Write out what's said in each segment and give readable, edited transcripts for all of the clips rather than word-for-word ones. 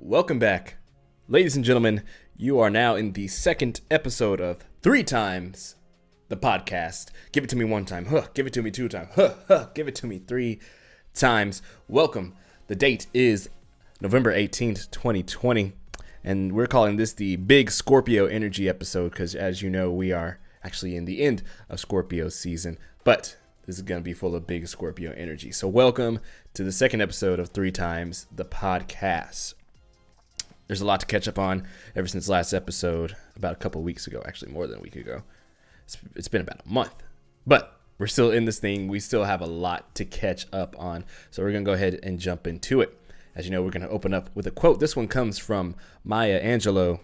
Welcome back. Ladies and gentlemen, you are now in the second episode of Three Times, the podcast. Give it to me one time. Give it to me two times. Give it to me three times. Welcome. The date is November 18th, 2020. And we're calling this the Big Scorpio Energy episode because, as you know, we are actually in the end of Scorpio season. But this is going to be full of big Scorpio energy. So welcome to the second episode of Three Times, the podcast. There's a lot to catch up on ever since last episode, about a couple weeks ago, actually more than a week ago. It's been about a month, but we're still in this thing. We still have a lot to catch up on. So we're going to go ahead and jump into it. As you know, we're going to open up with a quote. This one comes from Maya Angelou.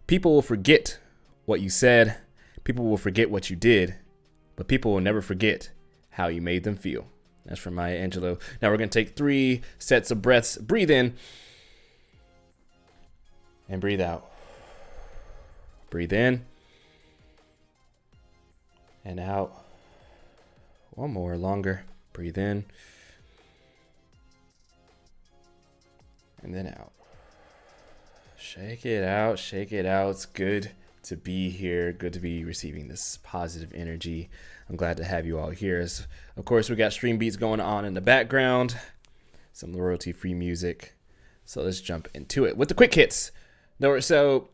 People will forget what you said. People will forget what you did, but people will never forget how you made them feel. That's from Maya Angelou. Now we're going to take 3 sets of breaths. Breathe in and breathe out. Breathe in and out. One more, longer. Breathe in and then out. Shake it out. Shake it out. It's good to be here. Good to be receiving this positive energy. I'm glad to have you all here. Of course, we got stream beats going on in the background. Some royalty-free music. So let's jump into it with the quick hits. So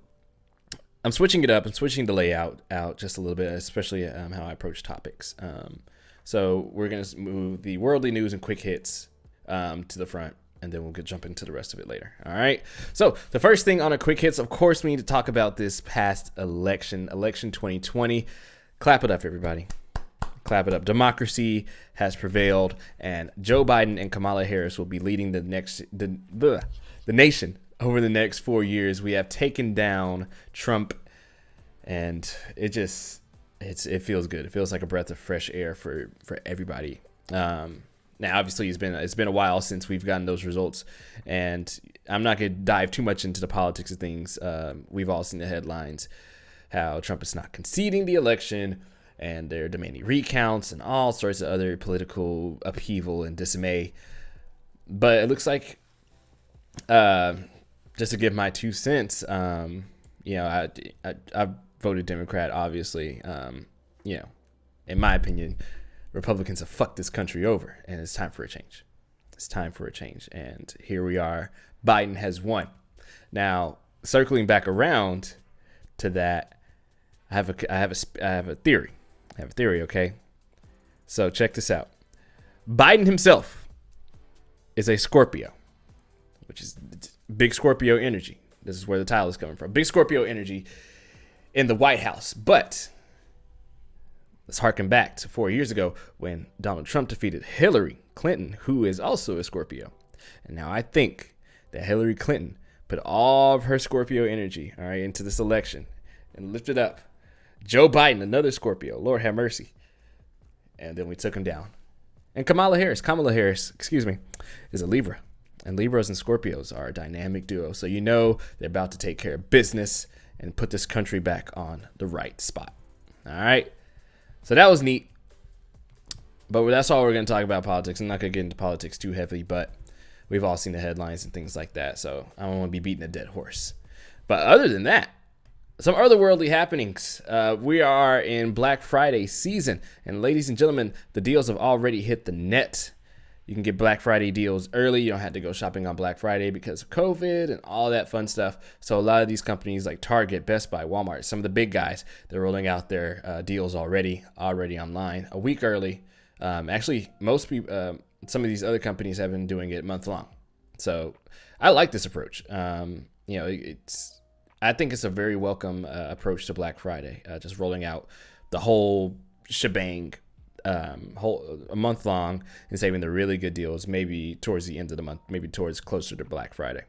I'm switching it up. I'm switching the layout out just a little bit, especially how I approach topics. So we're going to move the worldly news and quick hits to the front, and then we'll jump into the rest of it later. All right. So the first thing on our quick hits, of course, we need to talk about this past election 2020. Clap it up, everybody. Clap it up. Democracy has prevailed, and Joe Biden and Kamala Harris will be leading the nation over the next 4 years. We have taken down Trump, and it feels good. It feels like a breath of fresh air for everybody. Now, obviously, it's been a while since we've gotten those results, and I'm not going to dive too much into the politics of things. We've all seen the headlines, how Trump is not conceding the election, and they're demanding recounts and all sorts of other political upheaval and dismay. But it looks like, just to give my 2 cents, I voted Democrat, obviously. In my opinion, Republicans have fucked this country over, and it's time for a change. It's time for a change, and here we are. Biden has won. Now, circling back around to that, I have a theory. Okay? So check this out. Biden himself is a Scorpio, which is big Scorpio energy. This is where the title is coming from. Big Scorpio energy in the White House. But let's harken back to 4 years ago when Donald Trump defeated Hillary Clinton, who is also a Scorpio. And now I think that Hillary Clinton put all of her Scorpio energy, all right, into this election and lifted up Joe Biden, another Scorpio. Lord have mercy. And then we took him down. And Kamala Harris, is a Libra. And Libras and Scorpios are a dynamic duo. So you know they're about to take care of business and put this country back on the right spot. All right. So that was neat. But that's all we're going to talk about politics. I'm not going to get into politics too heavily, but we've all seen the headlines and things like that. So I don't want to be beating a dead horse. But other than that, some otherworldly happenings. We are in Black Friday season. And ladies and gentlemen, the deals have already hit the net. You can get Black Friday deals early. You don't have to go shopping on Black Friday because of COVID and all that fun stuff. So a lot of these companies like Target, Best Buy, Walmart, some of the big guys, they're rolling out their deals already online a week early. Actually, most people, some of these other companies have been doing it month long. So I like this approach. I think it's a very welcome approach to Black Friday. Just rolling out the whole shebang. A month long and saving the really good deals, maybe towards the end of the month, maybe towards closer to Black Friday.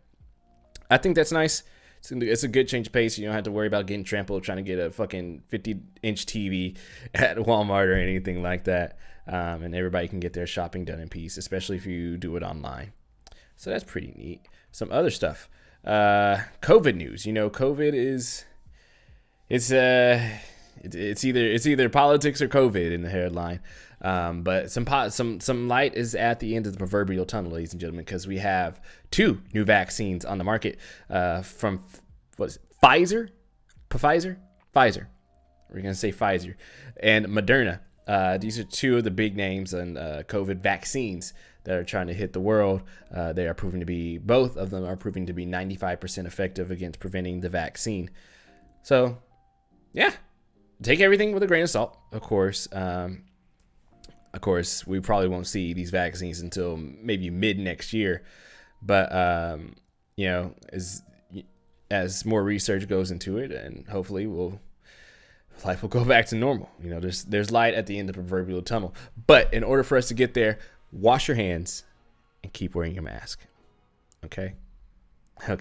I think that's nice. It's a good change of pace. You don't have to worry about getting trampled trying to get a fucking 50-inch TV at Walmart or anything like that. And everybody can get their shopping done in peace, especially if you do it online. So that's pretty neat. Some other stuff. COVID news. COVID is it's either politics or COVID in the headline. But some light is at the end of the proverbial tunnel, ladies and gentlemen, because we have 2 new vaccines on the market from Pfizer. We're gonna say Pfizer and Moderna. These are 2 of the big names in COVID vaccines that are trying to hit the world. Both of them are proving to be 95% effective against preventing the vaccine. So, yeah, take everything with a grain of salt. Of course, we probably won't see these vaccines until maybe mid next year. But as more research goes into it, and hopefully life will go back to normal. There's light at the end of the proverbial tunnel. But in order for us to get there, wash your hands and keep wearing your mask. Okay. All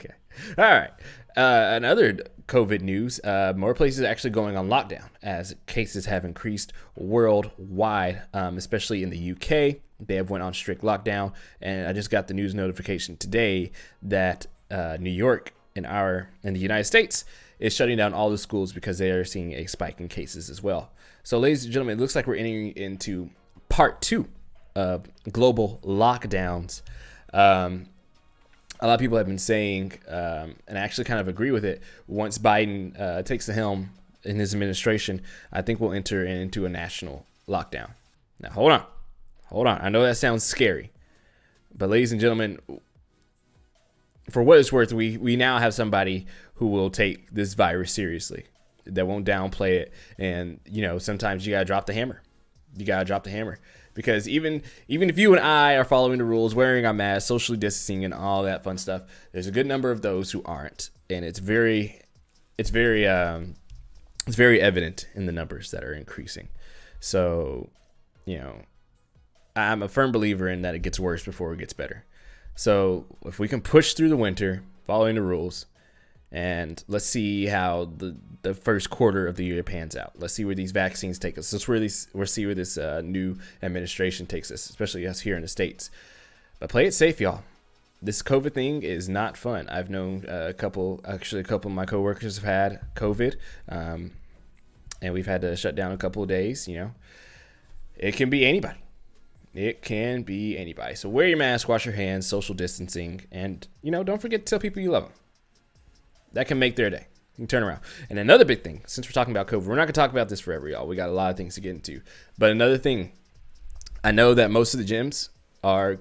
right. Another COVID news, more places are actually going on lockdown as cases have increased worldwide, especially in the UK. They have went on strict lockdown. And I just got the news notification today that New York in the United States is shutting down all the schools because they are seeing a spike in cases as well. So, ladies and gentlemen, it looks like we're entering into part 2 of global lockdowns. A lot of people have been saying, and I actually kind of agree with it, once Biden takes the helm in his administration, I think we'll enter into a national lockdown. Now, hold on. I know that sounds scary, but ladies and gentlemen, for what it's worth, we now have somebody who will take this virus seriously, that won't downplay it. And, sometimes you got to drop the hammer. Because even if you and I are following the rules, wearing our masks, socially distancing, and all that fun stuff, there's a good number of those who aren't, and it's very evident in the numbers that are increasing. So, I'm a firm believer in that it gets worse before it gets better. So if we can push through the winter, following the rules, and let's see how the first quarter of the year pans out. Let's see where these vaccines take us. We'll see where this new administration takes us, especially us here in the States. But play it safe, y'all. This COVID thing is not fun. I've known a couple of my coworkers have had COVID, and we've had to shut down a couple of days. It can be anybody. So wear your mask, wash your hands, social distancing, and, don't forget to tell people you love them. That can make their day. You can turn around. And another big thing, since we're talking about COVID, we're not going to talk about this forever, y'all. We got a lot of things to get into. But another thing, I know that most of the gyms are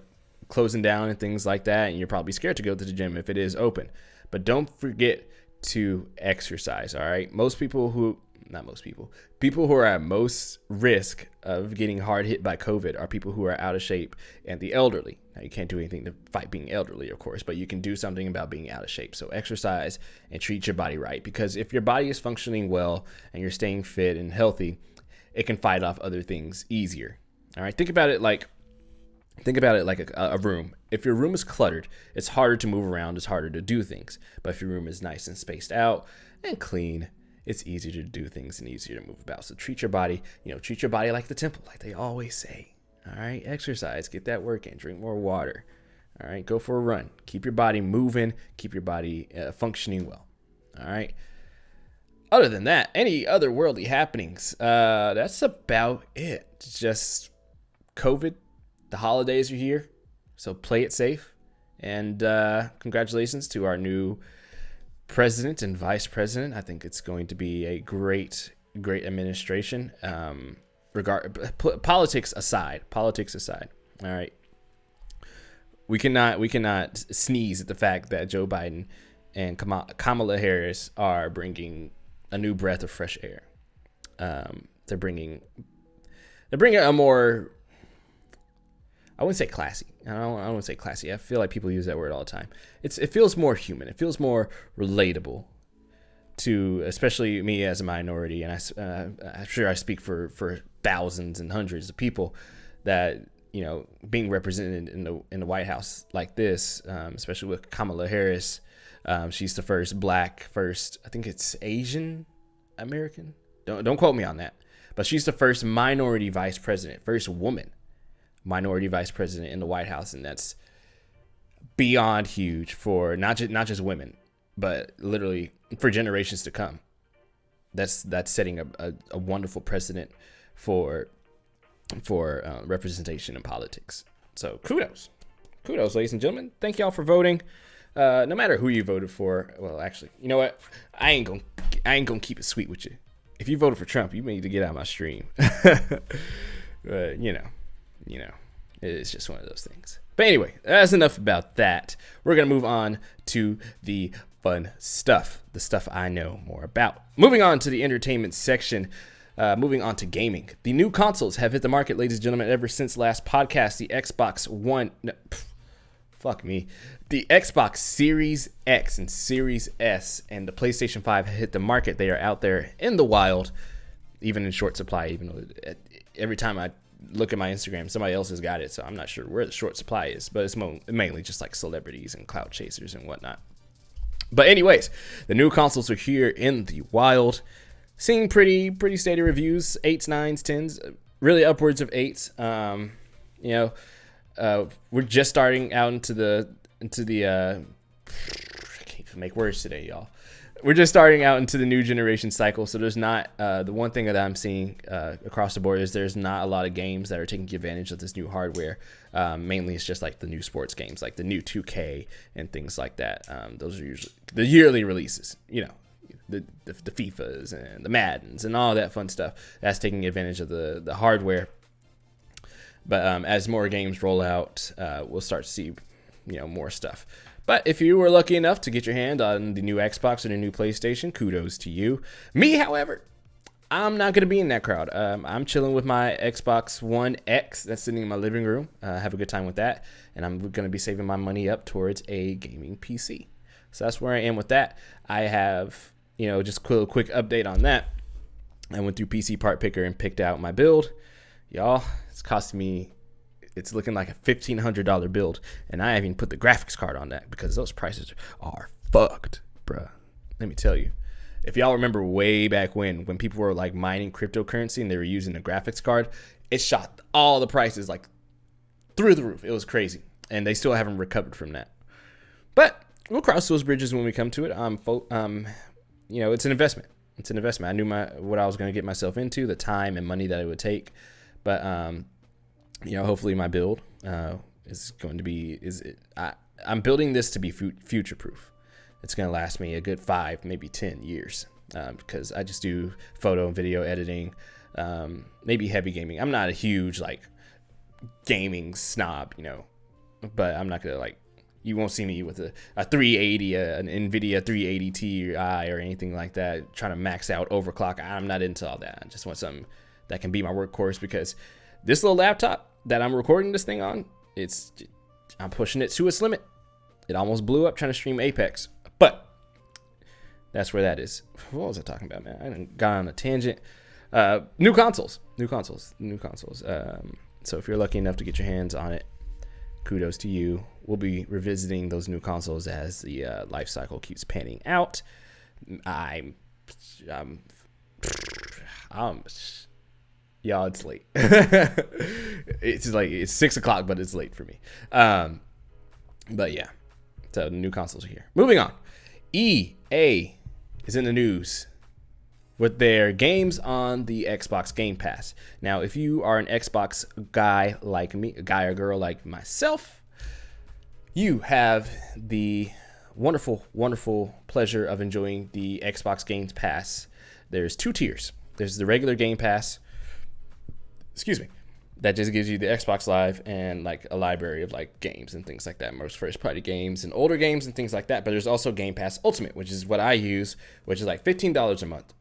closing down and things like that, and you're probably scared to go to the gym if it is open. But don't forget to exercise, all right? People who are at most risk of getting hard hit by COVID are people who are out of shape and the elderly. Now, you can't do anything to fight being elderly, of course, but you can do something about being out of shape. So exercise and treat your body right, because if your body is functioning well and you're staying fit and healthy, it can fight off other things easier. All right, think about it like a room. If your room is cluttered, it's harder to move around, it's harder to do things. But if your room is nice and spaced out and clean, it's easier to do things and easier to move about. So treat your body like the temple, like they always say. All right, exercise, get that work in, drink more water. All right, go for a run. Keep your body moving, keep your body functioning well. All right. Other than that, any other worldly happenings? That's about it. Just COVID. The holidays are here, so play it safe. And congratulations to our new president and vice president. I think it's going to be a great administration. Politics aside. All right. We cannot sneeze at the fact that Joe Biden and Kamala Harris are bringing a new breath of fresh air. They're bringing a more, I wouldn't say classy. I don't want to say classy. I feel like people use that word all the time. It feels more human. It feels more relatable to, especially me as a minority. And I'm sure I speak for thousands and hundreds of people that, being represented in the White House like this, especially with Kamala Harris. She's the first black, I think it's Asian American. Don't quote me on that. But she's the first minority vice president, first woman minority vice president in the White House, and that's beyond huge for not just women, but literally for generations to come. That's setting a wonderful precedent for for representation in politics. So kudos, ladies and gentlemen. Thank y'all for voting. No matter who you voted for. Well, actually, you know what? I ain't gonna keep it sweet with you. If you voted for Trump, you need to get out of my stream. But you know, it's just one of those things. But anyway, that's enough about that. We're gonna move on to the fun stuff, the stuff I know more about. Moving on to the entertainment section. Moving on to gaming. The new consoles have hit the market, ladies and gentlemen, ever since last podcast. The Xbox One, the Xbox Series X and Series S and the PlayStation 5 hit the market. They are out there in the wild, even in short supply. Even though every time I look at my Instagram, somebody else has got it, so I'm not sure where the short supply is. But it's mainly just like celebrities and clout chasers and whatnot. But anyways, the new consoles are here in the wild. Seeing pretty steady reviews, 8s, 9s, 10s, really upwards of 8s. We're just starting out into the I can't even make words today, y'all. We're just starting out into the new generation cycle, so there's not the one thing that I'm seeing across the board is there's not a lot of games that are taking advantage of this new hardware. Mainly, it's just like the new sports games, like the new 2K and things like that. Those are usually the yearly releases, the FIFAs and the Maddens and all that fun stuff. That's taking advantage of the hardware. But as more games roll out, we'll start to see, more stuff. But if you were lucky enough to get your hand on the new Xbox or the new PlayStation, kudos to you. Me, however, I'm not going to be in that crowd. I'm chilling with my Xbox One X that's sitting in my living room. Have a good time with that. And I'm going to be saving my money up towards a gaming PC. So that's where I am with that. I have, just a quick update on that. I went through PC Part Picker and picked out my build. Y'all, it's costing me, it's looking like a $1,500 build. And I haven't even put the graphics card on that because those prices are fucked, bruh. Let me tell you. If y'all remember way back when people were like mining cryptocurrency and they were using the graphics card, it shot all the prices like through the roof. It was crazy. And they still haven't recovered from that. But we'll cross those bridges when we come to it. It's an investment. It's an investment. I knew what I was going to get myself into, the time and money that it would take. But, hopefully my build is going to be, I'm building this to be future-proof. It's going to last me a good 5, maybe 10 years because I just do photo and video editing, maybe heavy gaming. I'm not a huge, gaming snob, but I'm not going to, you won't see me with a 380, an NVIDIA 380 Ti or anything like that, trying to max out overclock. I'm not into all that. I just want something that can be my workhorse because this little laptop that I'm recording this thing on, I'm pushing it to its limit. It almost blew up trying to stream Apex, but that's where that is. What was I talking about, man? I done got on a tangent. New consoles. So if you're lucky enough to get your hands on it, kudos to you. We'll be revisiting those new consoles as the life cycle keeps panning out. Y'all, it's late. It's 6:00, but it's late for me. But yeah, so the new consoles are here. Moving on, EA is in the news with their games on the Xbox Game Pass. Now, if you are an Xbox guy like me, a guy or girl like myself, you have the wonderful, wonderful pleasure of enjoying the Xbox Game Pass. There's 2 tiers. There's the regular Game Pass, that just gives you the Xbox Live and a library of games and things like that, most first party games and older games and things like that. But there's also Game Pass Ultimate, which is what I use, which is $15 a month.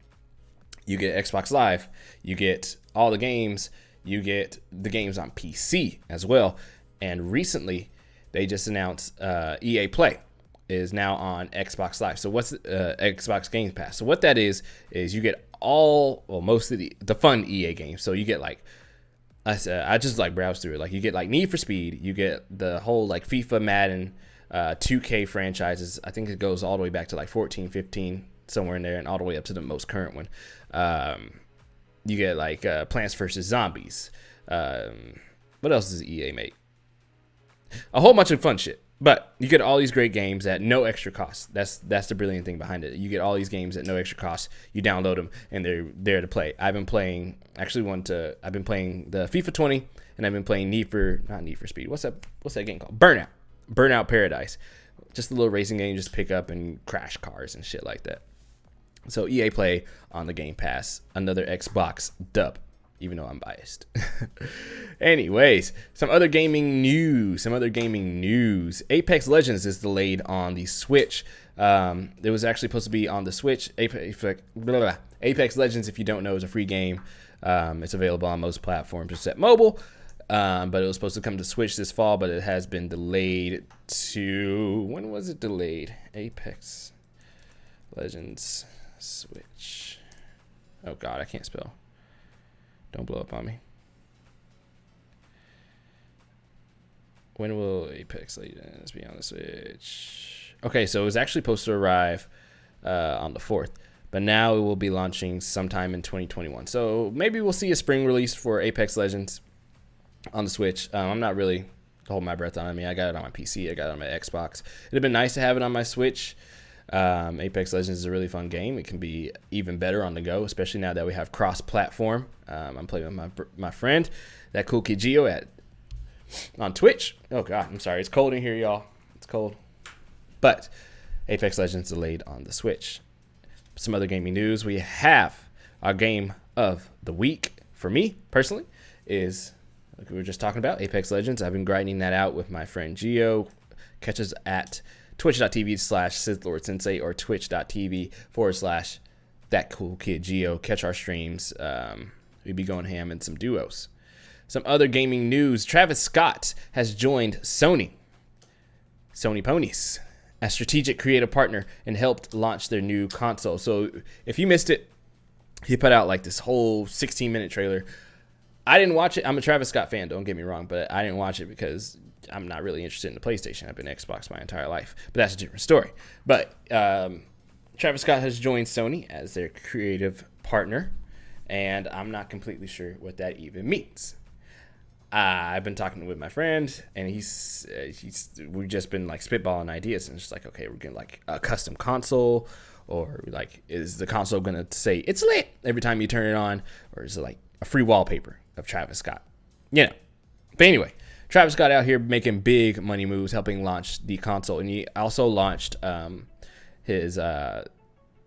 You get Xbox Live, you get all the games, you get the games on PC as well. And recently they just announced EA Play is now on Xbox Live. So what's Xbox Game Pass? So what that is you get most of the fun EA games. So you get I just browse through it. You get Need for Speed, you get the whole FIFA, Madden, 2K franchises. I think it goes all the way back to 14, 15, somewhere in there, and all the way up to the most current one. You get Plants vs. Zombies. What else does EA make? A whole bunch of fun shit. But you get all these great games at no extra cost. That's the brilliant thing behind it. You get all these games at no extra cost. You download them and they're there to play. I've been playing the FIFA 20 and I've been playing not Need for Speed. What's that game called? Burnout Paradise. Just a little racing game, just pick up and crash cars and shit like that. So EA Play on the Game Pass, another Xbox dub, even though I'm biased. Anyways, some other gaming news. Apex Legends is delayed on the Switch. It was actually supposed to be on the Switch. Apex Legends, if you don't know, is a free game. It's available on most platforms except mobile. But it was supposed to come to Switch this fall, but it has been delayed to... When was it delayed? Apex Legends Switch. Oh, God, I can't spell. Don't blow up on me. When will Apex Legends be on the Switch? Okay, so it was actually supposed to arrive on the 4th, but now it will be launching sometime in 2021. So maybe we'll see a spring release for Apex Legends on the Switch. I'm not really holding my breath on it. I mean, I got it on my PC. I got it on my Xbox. It'd have been nice to have it on my Switch. Apex Legends is a really fun game. It can be even better on the go, especially now that we have cross-platform. I'm playing with my friend, that cool kid Geo on Twitch. Oh God, I'm sorry. It's cold in here, y'all. It's cold. But Apex Legends delayed on the Switch. Some other gaming news. We have our game of the week. For me, personally, is like we were just talking about, Apex Legends. I've been grinding that out with my friend Geo. Catch us at twitch.tv/SithLordSensei or twitch.tv/ThatCoolKidGeo. Catch our streams. We be going ham in some duos. Some other gaming news. Travis Scott has joined Sony Ponies, as strategic creative partner and helped launch their new console. So if you missed it, he put out like this whole 16-minute trailer. I didn't watch it. I'm a Travis Scott fan, don't get me wrong, but I didn't watch it because I'm not really interested in the PlayStation. I've been Xbox my entire life, but that's a different story. But Travis Scott has joined Sony as their creative partner, and I'm not completely sure what that even means. I've been talking with my friend, and we've just been like spitballing ideas, and it's just like, okay, we're getting like a custom console, or like, is the console gonna say it's lit every time you turn it on, or is it like a free wallpaper of Travis Scott? You know. But anyway, Travis Scott out here making big money moves, helping launch the console, and he also launched his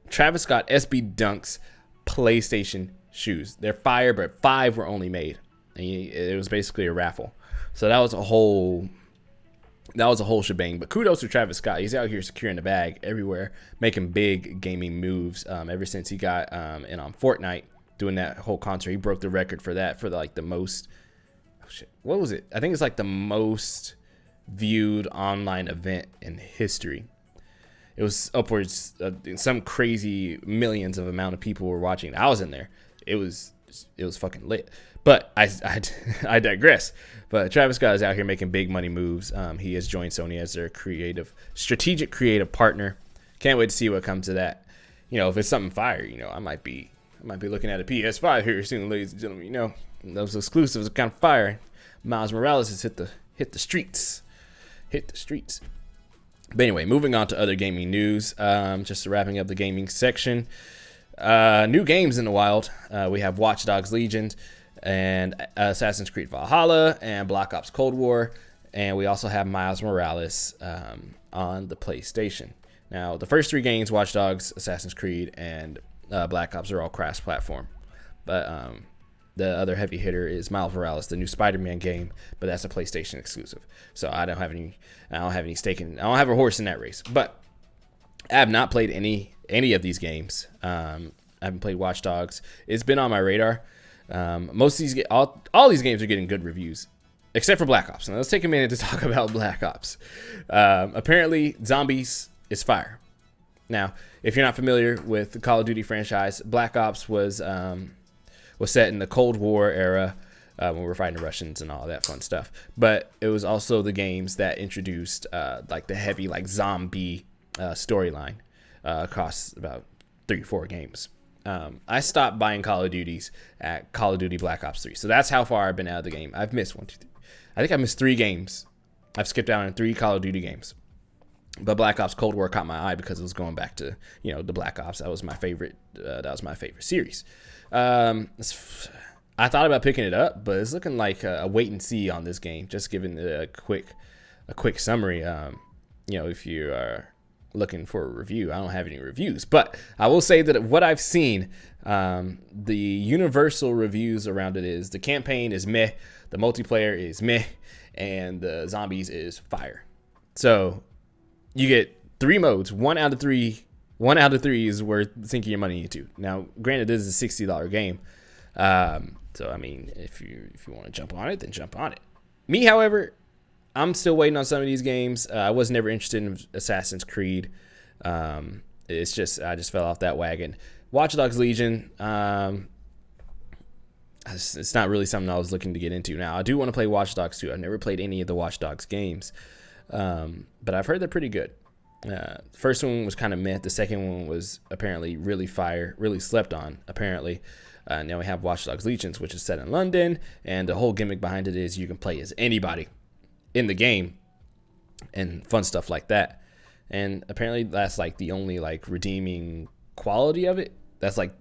Travis Scott SB Dunks PlayStation shoes. They're fire, but 5 were only made. And it was basically a raffle. So that was a whole shebang. But kudos to Travis Scott. He's out here securing the bag everywhere, making big gaming moves. Ever since he got in on Fortnite, doing that whole concert, he broke the record for that, for like the most. Oh shit, what was it? I think it's like the most viewed online event in history. It was upwards some crazy millions of amount of people were watching. I was in there. It was fucking lit. But I digress. But Travis Scott is out here making big money moves. He has joined Sony as their strategic creative partner. Can't wait to see what comes of that. You know, if it's something fire, you know, I might be looking at a PS5 here soon, ladies and gentlemen. You know, those exclusives are kind of fire. Miles Morales has hit the streets. But anyway, moving on to other gaming news. Just wrapping up the gaming section. New games in the wild. We have Watchdogs Legions and Assassin's Creed Valhalla and Black Ops Cold War, and we also have Miles Morales on the PlayStation. Now, the first 3 games, Watchdogs, Assassin's Creed, and Black Ops, are all cross-platform, but the other heavy hitter is Miles Morales, the new Spider-Man game, but that's a PlayStation exclusive. So I don't have any stake in. I don't have a horse in that race, but I have not played any of these games. I haven't played Watch Dogs. It's been on my radar. Most of these, all these games are getting good reviews, except for Black Ops. Now let's take a minute to talk about Black Ops. Apparently, zombies is fire. Now, if you're not familiar with the Call of Duty franchise, Black Ops was set in the Cold War era, when we were fighting the Russians and all that fun stuff. But it was also the games that introduced like the heavy like zombie storyline across about 3 or 4 games. I stopped buying Call of Duties at Call of Duty Black Ops 3. So that's how far I've been out of the game. I've missed 1, 2, 3. I think I missed 3 games I've skipped out on 3 Call of Duty games. But Black Ops Cold War caught my eye because it was going back to, the Black Ops. That was my favorite. Series. I thought about picking it up, but it's looking like a wait and see on this game. Just giving it a quick summary. If you are looking for a review, I don't have any reviews, but I will say that what I've seen, the universal reviews around it is the campaign is meh, the multiplayer is meh, and the zombies is fire. So you get 3 modes. 1 out of 3 is worth sinking your money into. Now, granted, this is a $60 game. So I mean, if you want to jump on it, then jump on it. Me, however, I'm still waiting on some of these games. I was never interested in Assassin's Creed. It's just I just fell off that wagon. Watchdogs Legion. It's not really something I was looking to get into. Now, I do want to play Watch Dogs 2. I've never played any of the Watch Dogs games. But I've heard they're pretty good. The first one was kind of meh. The second one was apparently really fire, really slept on, apparently. Now we have Watchdogs Legions, which is set in London, and the whole gimmick behind it is you can play as anybody in the game and fun stuff like that. And apparently that's like the only like redeeming quality of it. That's like,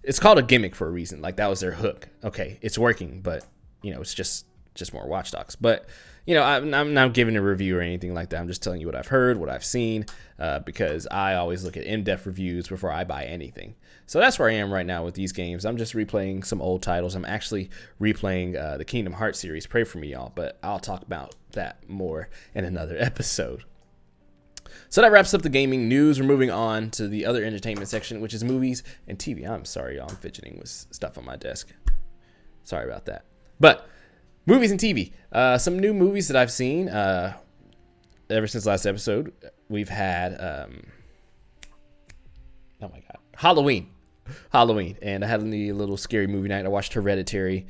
it's called a gimmick for a reason. Like that was their hook. Okay, it's working, but it's just more Watchdogs. But I'm not giving a review or anything like that. I'm just telling you what I've heard, what I've seen, because I always look at in-depth reviews before I buy anything. So that's where I am right now with these games. I'm just replaying some old titles. I'm actually replaying the Kingdom Hearts series. Pray for me, y'all, but I'll talk about that more in another episode. So that wraps up the gaming news. We're moving on to the other entertainment section, which is movies and TV. I'm sorry, y'all. I'm fidgeting with stuff on my desk. Sorry about that. But movies and TV. Some new movies that I've seen ever since last episode. We've had, Halloween. And I had a little scary movie night. I watched Hereditary,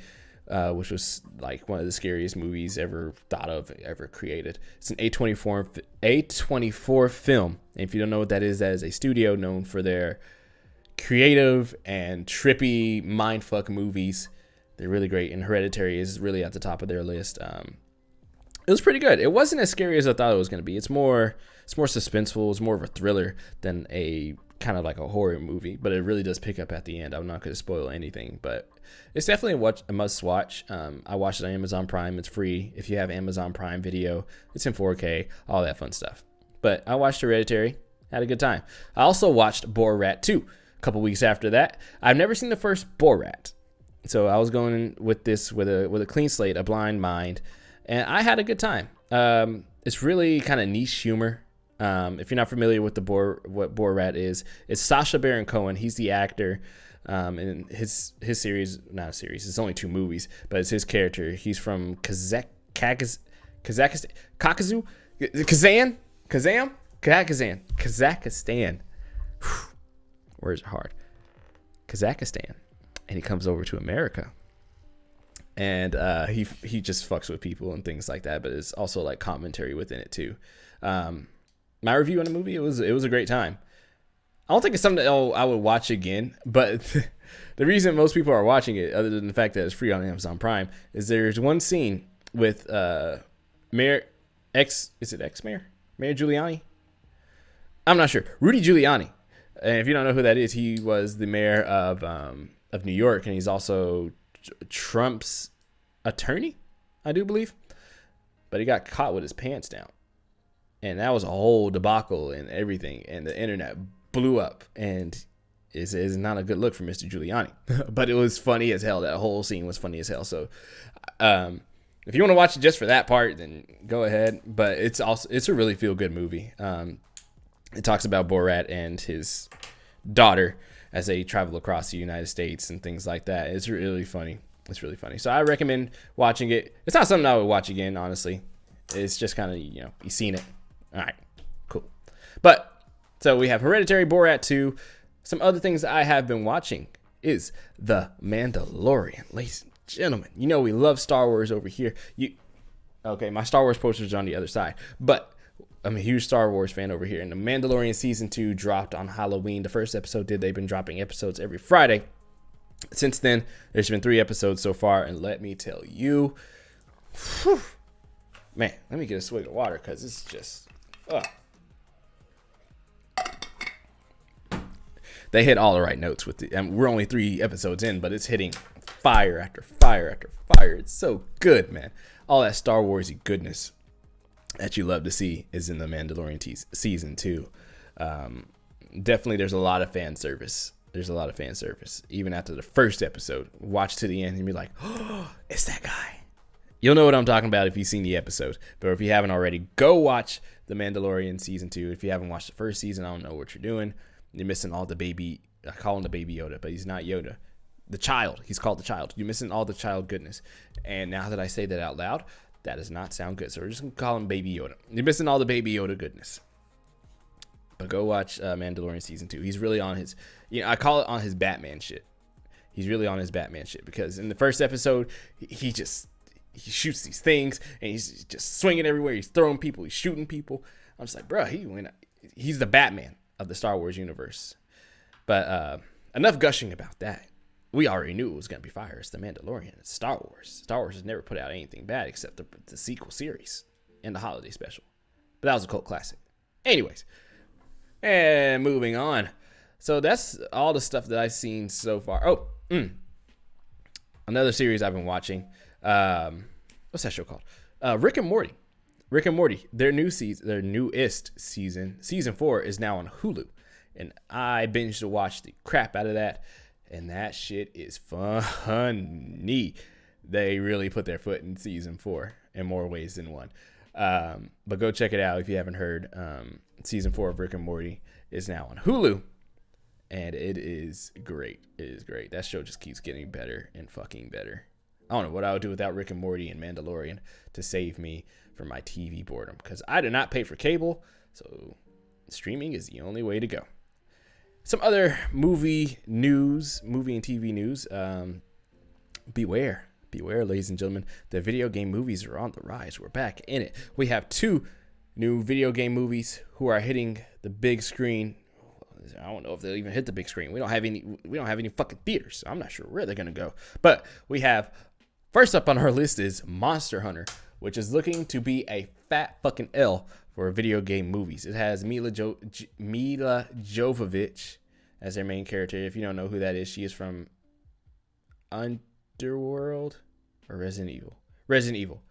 which was like one of the scariest movies ever thought of, ever created. It's an A24 film. And if you don't know what that is a studio known for their creative and trippy mindfuck movies. They're really great, and Hereditary is really at the top of their list. It was pretty good. It wasn't as scary as I thought it was going to be. It's more suspenseful. It's more of a thriller than a kind of like a horror movie, but it really does pick up at the end. I'm not going to spoil anything, but it's definitely a must watch. I watched it on Amazon Prime. It's free. If you have Amazon Prime Video, it's in 4K, all that fun stuff. But I watched Hereditary, had a good time. I also watched Borat 2 a couple weeks after that. I've never seen the first Borat. So I was going with this with a clean slate, a blind mind, and I had a good time. It's really kind of niche humor. If you're not familiar with what Borat is, it's Sacha Baron Cohen. He's the actor, and his series, not a series, it's only 2 movies, but it's his character. He's from Kazakhstan. Words are hard. Kazakhstan. And he comes over to America, and he just fucks with people and things like that. But it's also like commentary within it too. My review on the movie, it was a great time. I don't think it's something that I would watch again, but the reason most people are watching it, other than the fact that it's free on Amazon Prime, is there's one scene with Mayor Giuliani? I'm not sure. Rudy Giuliani. And if you don't know who that is, he was the mayor of New York, and he's also Trump's attorney, I do believe. But he got caught with his pants down, and that was a whole debacle and everything, and the internet blew up, and it's not a good look for Mr. Giuliani. But it was funny as hell. That whole scene was funny as hell. So if you want to watch it just for that part, then go ahead. But it's a really feel good movie. It talks about Borat and his daughter as they travel across the United States and things like that. It's really funny. So I recommend watching it. It's not something I would watch again, honestly. It's just kind of, you've seen it. All right, cool. But so we have Hereditary, Borat 2. Some other things I have been watching is The Mandalorian. Ladies and gentlemen, we love Star Wars over here. Okay, my Star Wars posters are on the other side, but I'm a huge Star Wars fan over here. And The Mandalorian Season 2 dropped on Halloween. The first episode did. They've been dropping episodes every Friday. Since then, there's been 3 episodes so far. And let me tell you, Man, let me get a swig of water because it's just, ugh. They hit all the right notes with the. We're only 3 episodes in, but it's hitting fire after fire after fire. It's so good, man. All that Star Warsy goodness that you love to see is in the Mandalorian season 2. Definitely, there's a lot of fan service. Even after the first episode, watch to the end and be like, "Oh, it's that guy." You'll know what I'm talking about if you've seen the episode. But if you haven't already, go watch the Mandalorian season 2. If you haven't watched the first season, I don't know what you're doing. You're missing all the baby. I call him the baby Yoda, but he's not Yoda. The child. He's called the child. You're missing all the child goodness. And now that I say that out loud, that does not sound good. So we're just going to call him baby Yoda. You're missing all the baby Yoda goodness. But go watch Mandalorian season 2. He's really on his, I call it on his Batman shit. He's really on his Batman shit because in the first episode, he shoots these things and he's just swinging everywhere. He's throwing people. He's shooting people. I'm just like, bro, he's the Batman of the Star Wars universe. But enough gushing about that. We already knew it was going to be fire. It's the Mandalorian. It's Star Wars. Star Wars has never put out anything bad except the sequel series and the holiday special. But that was a cult classic. Anyways, and moving on. So that's all the stuff that I've seen so far. Another series I've been watching. What's that show called? Rick and Morty. Rick and Morty. Their newest season 4 is now on Hulu, and I binged to watch the crap out of that, and that shit is funny. They really put their foot in season 4 in more ways than one. But go check it out if you haven't heard. Season 4 of Rick and Morty is now on Hulu, and it is great. It is great. That show just keeps getting better and fucking better. I don't know what I would do without Rick and Morty and Mandalorian to save me from my TV boredom, because I do not pay for cable, so streaming is the only way to go. Some other movie and TV news. Beware, ladies and gentlemen. The video game movies are on the rise. We're back in it. We have 2 new video game movies who are hitting the big screen. I don't know if they'll even hit the big screen. We don't have any fucking theaters, so I'm not sure where they're gonna go. But we have, first up on our list is Monster Hunter, which is looking to be a fat fucking L for video game movies. It has Mila Jovovich as their main character. If you don't know who that is, she is from Underworld or Resident Evil. Resident Evil.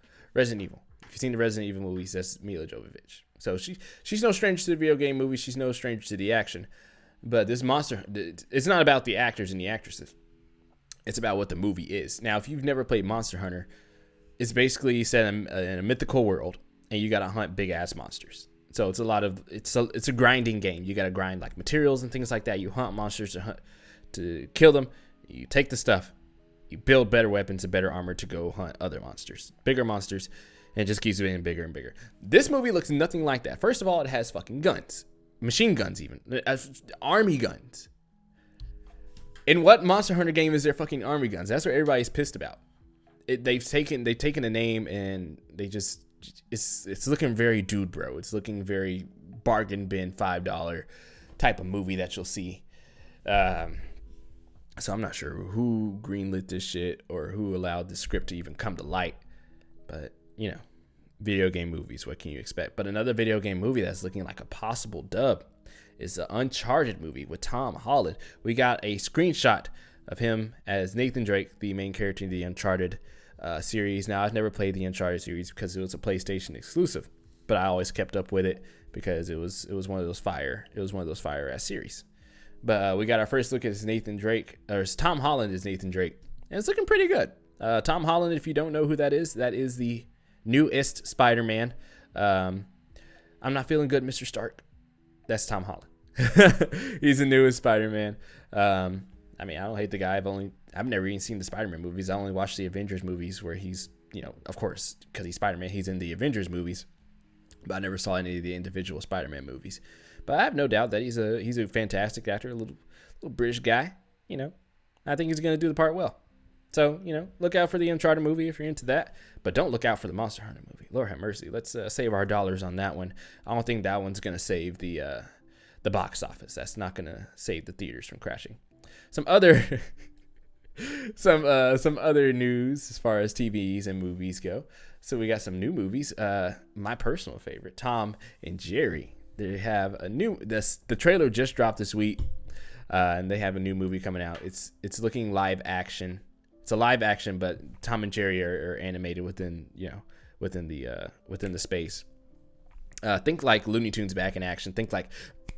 If you've seen the Resident Evil movies, that's Mila Jovovich. So she's no stranger to the video game movies. She's no stranger to the action. But this it's not about the actors and the actresses. It's about what the movie is. Now, if you've never played Monster Hunter, it's basically set in a mythical world, and you got to hunt big ass monsters. So it's a grinding game. You got to grind like materials and things like that. You hunt monsters to kill them. You take the stuff. You build better weapons and better armor to go hunt other monsters, bigger monsters, and it just keeps getting bigger and bigger. This movie looks nothing like that. First of all, it has fucking guns, machine guns, even army guns. In what Monster Hunter game is there fucking army guns? That's what everybody's pissed about. They've taken a name and it's looking very dude bro. It's looking very bargain bin $5 type of movie that you'll see. So I'm not sure who greenlit this shit or who allowed the script to even come to light. But, video game movies, what can you expect? But another video game movie that's looking like a possible dub is the Uncharted movie with Tom Holland. We got a screenshot of him as Nathan Drake, the main character in the Uncharted series. Now, I've never played the Uncharted series because it was a PlayStation exclusive, but I always kept up with it because it was one of those fire ass series. But we got our first look at Nathan Drake, or Tom Holland as Nathan Drake, and it's looking pretty good. Tom Holland, if you don't know who that is the newest Spider-Man. I'm not feeling good, Mr. Stark. That's Tom Holland. He's the newest Spider-Man. I don't hate the guy. I've never even seen the Spider-Man movies. I only watched the Avengers movies where he's, of course, because he's Spider-Man, he's in the Avengers movies. But I never saw any of the individual Spider-Man movies. But I have no doubt that he's a fantastic actor, a little British guy. I think he's going to do the part well. So, look out for the Uncharted movie if you're into that. But don't look out for the Monster Hunter movie. Lord have mercy. Let's save our dollars on that one. I don't think that one's going to save the box office. That's not going to save the theaters from crashing. Some other Some other news as far as TVs and movies go. So we got some new movies. My personal favorite, Tom and Jerry. They have a new. The trailer just dropped this week, and they have a new movie coming out. It's looking live action. It's a live action, but Tom and Jerry are animated within the space. Think like Looney Tunes back in action. Think like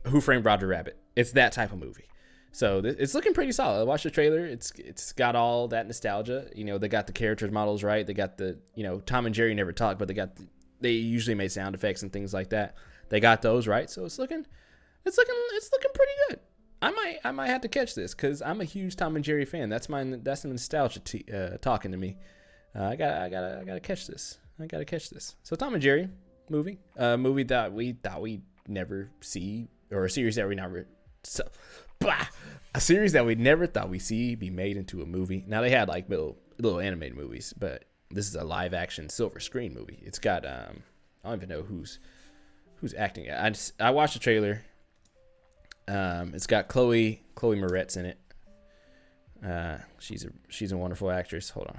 Who Framed Roger Rabbit. It's that type of movie. So it's looking pretty solid. I watched the trailer. It's got all that nostalgia. They got the character models right. They got the Tom and Jerry never talk, but they usually made sound effects and things like that. They got those right. So it's looking pretty good. I might have to catch this because I'm a huge Tom and Jerry fan. That's the nostalgia talking to me. I gotta catch this. So Tom and Jerry movie that we thought we'd never see, or a series that we never. A series that we never thought we'd see be made into a movie. Now they had like little animated movies, but this is a live action silver screen movie. It's got I don't even know who's acting it. I watched the trailer. It's got Chloe Moretz in it. She's a wonderful actress. Hold on.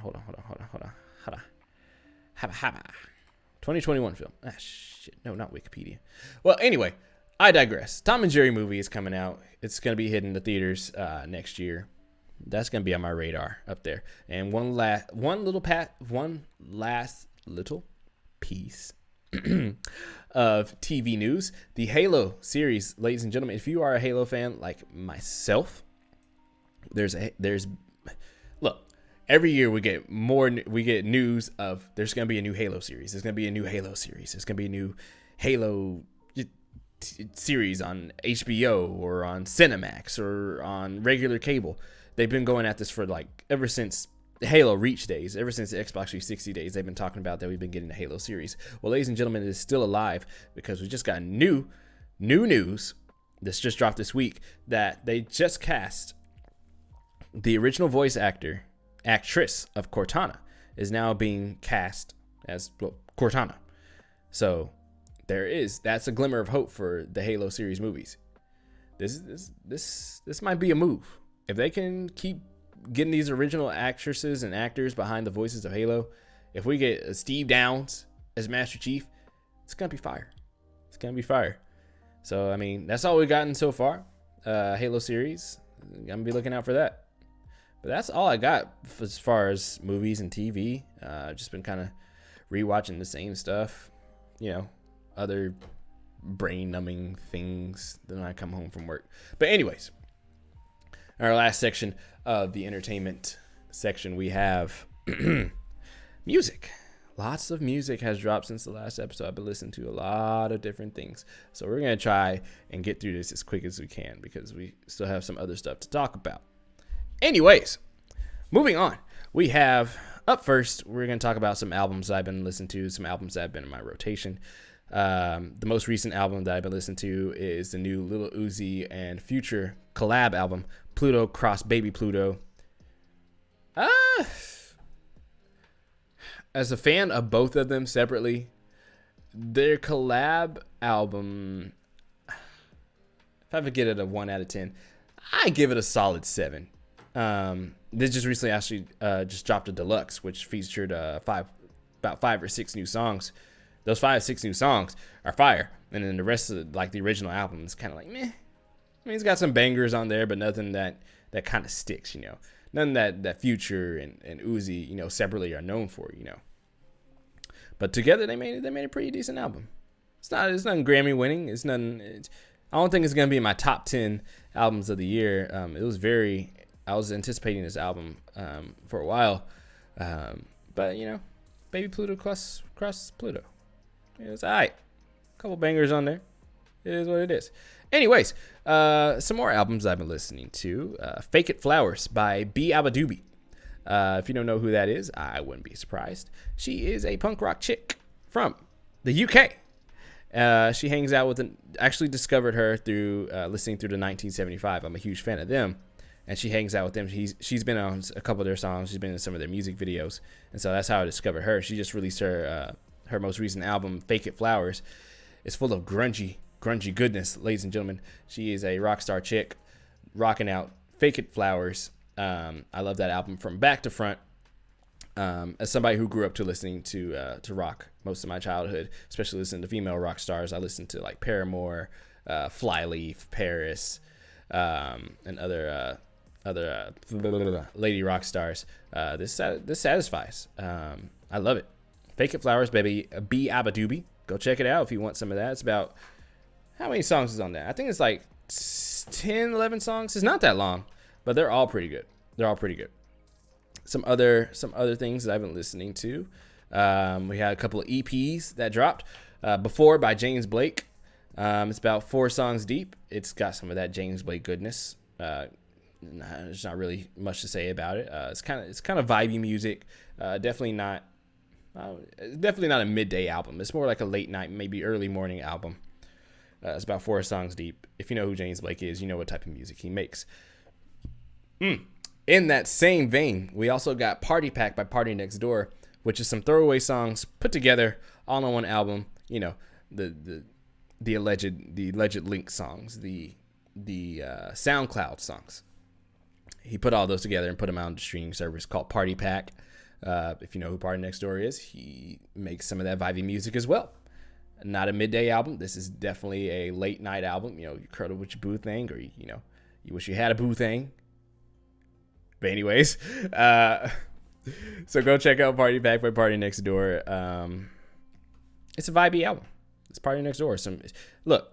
2021 film. Shit. No, not Wikipedia. Well, anyway, I digress. Tom and Jerry movie is coming out. It's going to be hitting the theaters next year. That's going to be on my radar up there. And one last little piece of TV news. The Halo series, ladies and gentlemen. If you are a Halo fan like myself, look, every year we get news of there's going to be a new Halo series. There's going to be a new Halo series. There's going to be a new Halo series on HBO or on Cinemax or on regular cable. They've been going at this for ever since Halo Reach days, ever since the Xbox 360 days. They've been talking about that we've been getting the Halo series. Well, ladies and gentlemen, it is still alive because we just got new news that's just dropped this week that they just cast the original voice actress of Cortana is now being cast as Cortana. So that's a glimmer of hope for the Halo series movies. This might be a move. If they can keep getting these original actresses and actors behind the voices of Halo, if we get Steve Downes as Master Chief, it's gonna be fire. So I mean, that's all we've gotten so far. Halo series. I'm gonna be looking out for that. But that's all I got as far as movies and TV. Just been kind of rewatching the same stuff. Other brain-numbing things when I come home from work. But anyways, our last section of the entertainment section, we have music. Lots of music has dropped since the last episode. I've been listening to a lot of different things. So we're going to try and get through this as quick as we can because we still have some other stuff to talk about. Anyways, moving on. We have, up first, we're going to talk about some albums I've been listening to, some albums that have been in my rotation. The most recent album that I've been listening to is the new Lil Uzi and Future collab album, Pluto Cross Baby Pluto. As a fan of both of them separately, their collab album, if I would give it a 1 out of 10, I give it a solid 7. They just recently actually just dropped a deluxe, which featured about 5 or 6 new songs. Those 5 or 6 new songs are fire, and then the rest of the original album is kind of like meh. I mean, it's got some bangers on there, but nothing that kind of sticks, Nothing that Future and Uzi, separately are known for, But together they made a pretty decent album. It's nothing Grammy winning. I don't think it's gonna be in my top 10 albums of the year. I was anticipating this album for a while, but Baby Pluto cross Pluto. It's alright. Couple bangers on there. It is what it is. Anyways, some more albums I've been listening to. Fake It Flowers by B. Abadoobie. If you don't know who that is, I wouldn't be surprised. She is a punk rock chick from the UK. She hangs out with actually discovered her through listening through the 1975. I'm a huge fan of them. And she hangs out with them. She's been on a couple of their songs. She's been in some of their music videos. And so that's how I discovered her. She just released her most recent album, Fake It Flowers. It's full of grungy goodness, ladies and gentlemen. She is a rock star chick rocking out Fake It Flowers. I love that album from back to front. As somebody who grew up to listening to rock most of my childhood, especially listening to female rock stars, I listened to like Paramore, Flyleaf, Paris, and other lady rock stars. This satisfies. I love it. Fake It Flowers, baby. Be Abba Doobie. Go check it out if you want some of that. It's about, how many songs is on that? I think it's like 10, 11 songs. It's not that long, but they're all pretty good. Some other things that I've been listening to. We had a couple of EPs that dropped. Before by James Blake. It's about 4 songs deep. It's got some of that James Blake goodness. There's not really much to say about it. It's kind of vibey music. Definitely not a midday album. It's more like a late night, maybe early morning album. It's about 4 songs deep. If you know who James Blake is, you know what type of music he makes. In that same vein, we also got Party Pack by Party Next Door, which is some throwaway songs put together all on one album. You know, the alleged link songs, the SoundCloud songs. He put all those together and put them out on the streaming service called Party Pack. If you know who Party Next Door is, he makes some of that vibey music as well. Not a midday album. This is definitely a late night album. You know, you curl up with your boo thing, or you wish you had a boo thing. But anyways, so go check out Party Pack by Party Next Door. It's a vibey album. It's Party Next Door. Look,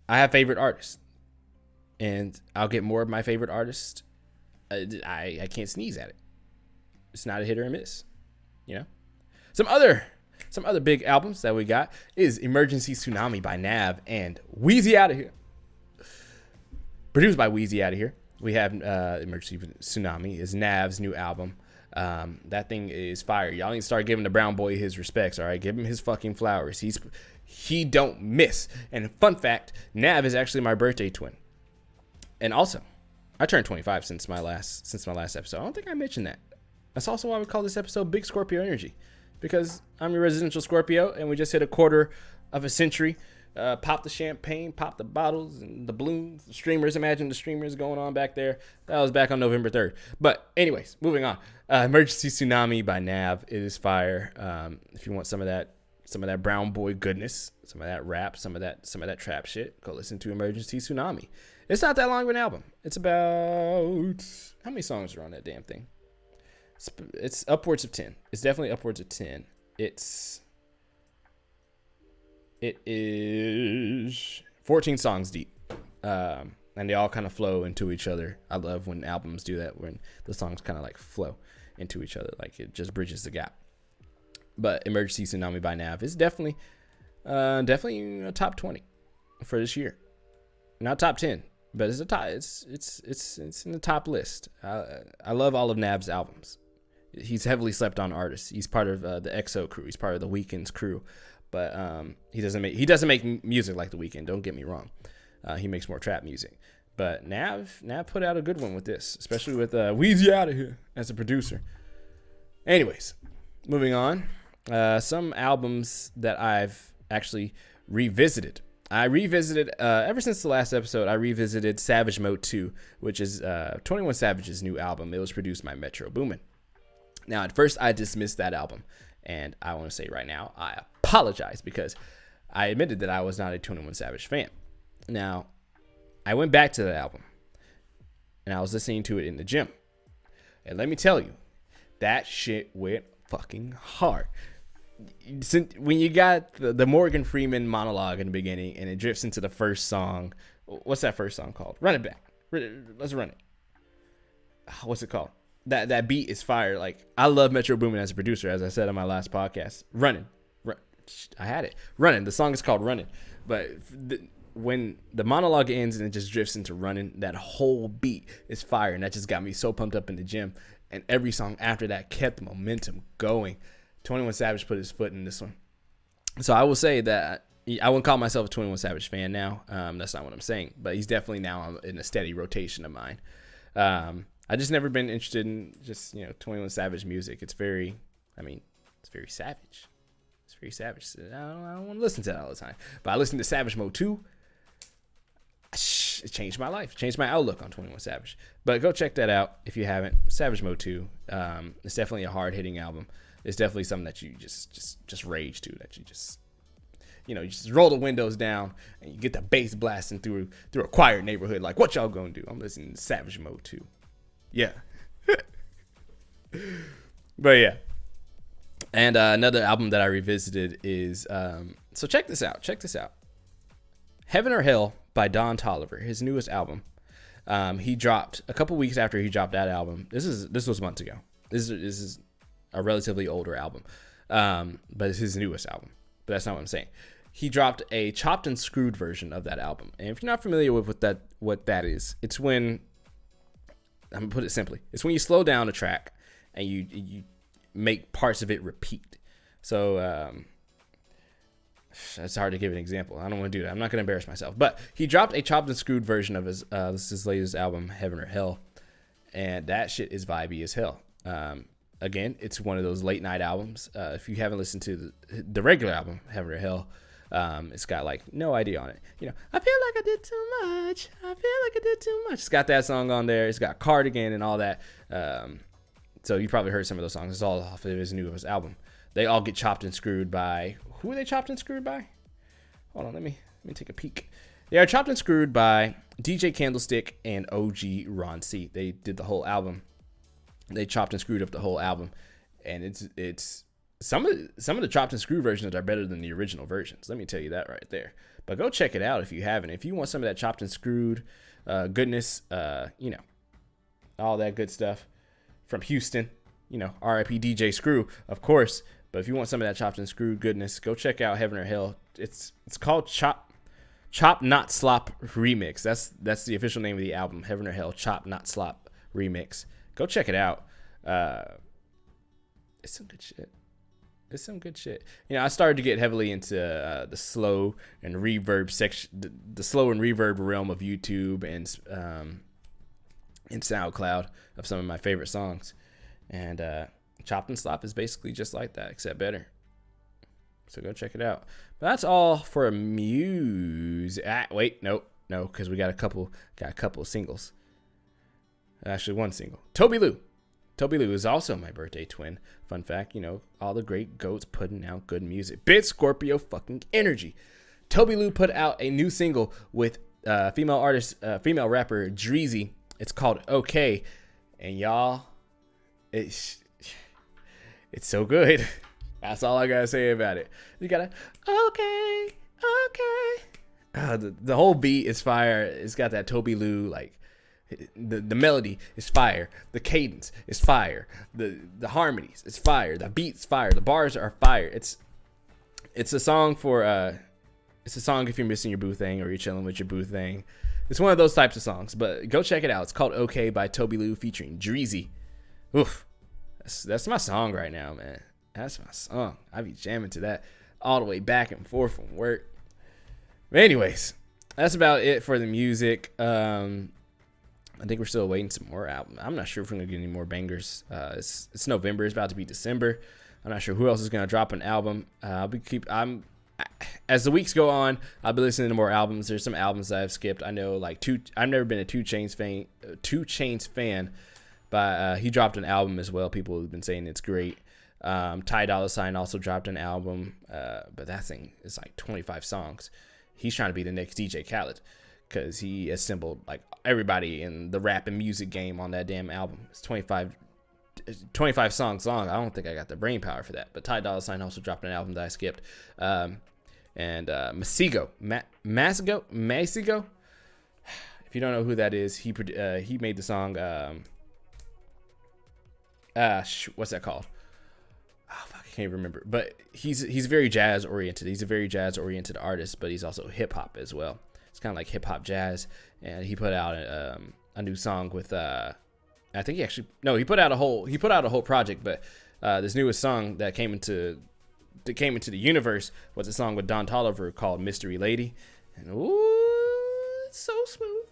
I have favorite artists, and I'll get more of my favorite artists. I can't sneeze at it. It's not a hit or a miss. You know, some other big albums that we got is Emergency Tsunami by Nav and Wheezy Outta Here. Produced by Wheezy Outta Here. We have Emergency Tsunami is Nav's new album. That thing is fire. Y'all need to start giving the brown boy his respects, all right? Give him his fucking flowers. He don't miss. And fun fact, Nav is actually my birthday twin. And also, I turned 25 since my last episode. I don't think I mentioned that. That's also why we call this episode Big Scorpio Energy, because I'm your residential Scorpio, and we just hit a quarter of a century. Pop the champagne, pop the bottles and the balloons, the streamers. Imagine the streamers going on back there. That was back on November 3rd. But anyways, moving on. Emergency Tsunami by Nav. It is fire. If you want some of that brown boy goodness, some of that rap, some of that trap shit, go listen to Emergency Tsunami. It's not that long of an album. It's about, how many songs are on that damn thing? It's upwards of 10. It's definitely upwards of 10. It is 14 songs deep, and they all kind of flow into each other. I love when albums do that, when the songs kind of like flow into each other, like it just bridges the gap. But Emergency Tsunami by Nav is definitely a top 20 for this year. Not top 10, but it's a top. It's in the top list. I love all of Nav's albums. He's heavily slept on artist. He's part of the EXO crew. He's part of the Weeknd's crew. But he doesn't make music like The Weeknd. Don't get me wrong. He makes more trap music. But Nav put out a good one with this, especially with Wheezy Outta Here as a producer. Anyways, moving on. Some albums that I've actually revisited. Ever since the last episode, I revisited Savage Mode 2, which is 21 Savage's new album. It was produced by Metro Boomin. Now, at first, I dismissed that album. And I want to say right now, I apologize, because I admitted that I was not a 21 Savage fan. Now, I went back to that album, and I was listening to it in the gym. And let me tell you, that shit went fucking hard. When you got the Morgan Freeman monologue in the beginning, and it drifts into the first song. What's that first song called? Run It Back. Let's run it. What's it called? That beat is fire. Like, I love Metro Boomin as a producer, as I said on my last podcast. I had it. Running. The song is called Running. But when the monologue ends and it just drifts into Running, that whole beat is fire. And that just got me so pumped up in the gym. And every song after that kept the momentum going. 21 Savage put his foot in this one. So I will say that I wouldn't call myself a 21 Savage fan now. That's not what I'm saying. But he's definitely now in a steady rotation of mine. I just never been interested in just, 21 Savage music. It's very savage. It's very savage. I don't want to listen to that all the time. But I listened to Savage Mode 2. it changed my life, changed my outlook on 21 Savage. But go check that out if you haven't. Savage Mode 2. It's definitely a hard hitting album. It's definitely something that you just rage to, that you just, you just roll the windows down and you get the bass blasting through a quiet neighborhood. Like, what y'all gonna do? I'm listening to Savage Mode 2. Yeah. But yeah. And another album that I revisited is, so check this out. Heaven or Hell by Don Toliver, his newest album. He dropped a couple weeks after he dropped that album. This was months ago. This is a relatively older album, but it's his newest album. But that's not what I'm saying. He dropped a chopped and screwed version of that album. And if you're not familiar with what that is, it's when, I'm gonna put it simply, it's when you slow down a track and you make parts of it repeat. So it's hard to give an example. I don't want to do that. I'm not going to embarrass myself. But he dropped a chopped and screwed version of his latest album, Heaven or Hell, and that shit is vibey as hell. Again, it's one of those late night albums. If you haven't listened to the regular album, Heaven or Hell, it's got like No Idea on it. I feel like I did too much. I feel like I did too much. It's got that song on there. It's got Cardigan and all that. So you probably heard some of those songs. It's all off of his newest album. They all get chopped and screwed by, who are they chopped and screwed by? Hold on, let me take a peek. They are chopped and screwed by DJ Candlestick and OG Ron C. They did the whole album. They chopped and screwed up the whole album, and it's some of the chopped and screwed versions are better than the original versions. Let me tell you that right there. But go check it out if you haven't. If you want some of that chopped and screwed goodness, all that good stuff from Houston, R.I.P. DJ Screw, of course. But if you want some of that chopped and screwed goodness, go check out Heaven or Hell. It's called Chop Not Slop Remix. That's the official name of the album, Heaven or Hell Chop Not Slop Remix. Go check it out. It's some good shit. I started to get heavily into the slow and reverb section, the slow and reverb realm of YouTube and SoundCloud of some of my favorite songs. And Chopped and Slop is basically just like that, except better. So go check it out. But that's all for music. Wait, no, because we got a couple singles. Actually, one single. Toby Lou is also my birthday twin. Fun fact, all the great goats putting out good music. Bit Scorpio fucking energy. Toby Lou put out a new single with female rapper Dreezy. It's called Okay, and y'all, it's so good. That's all I gotta say about it. You gotta okay. The whole beat is fire. It's got that Toby Lou, like the melody is fire. The cadence is fire. The harmonies is fire. The beat's fire. The bars are fire. It's a song for it's a song if you're missing your boo thing or you're chilling with your boo thing. It's one of those types of songs. But go check it out. It's called Okay by Toby Lou featuring Dreezy. Oof. That's my song right now, man. That's my song. I be jamming to that all the way back and forth from work. But anyways, that's about it for the music. I think we're still waiting some more albums. I'm not sure if we're gonna get any more bangers. It's November. It's about to be December. I'm not sure who else is gonna drop an album. As the weeks go on, I'll be listening to more albums. There's some albums that I've skipped. I know, like I've never been a 2 Chainz fan, but he dropped an album as well. People have been saying it's great. Ty Dolla $ign also dropped an album, but that thing is like 25 songs. He's trying to be the next DJ Khaled because he assembled like everybody in the rap and music game on that damn album. It's 25 songs long. I don't think I got the brain power for that. But Ty Dolla $ign also dropped an album that I skipped. And Masego. If you don't know who that is, he made the song. What's that called? Oh, fuck, I can't remember. But he's very jazz oriented. He's a very jazz oriented artist, but he's also hip hop as well. It's kind of like hip hop jazz. And he put out a new song with I think he put out a whole project, but this newest song that came into the universe was a song with Don Toliver called Mystery Lady. And ooh, it's so smooth.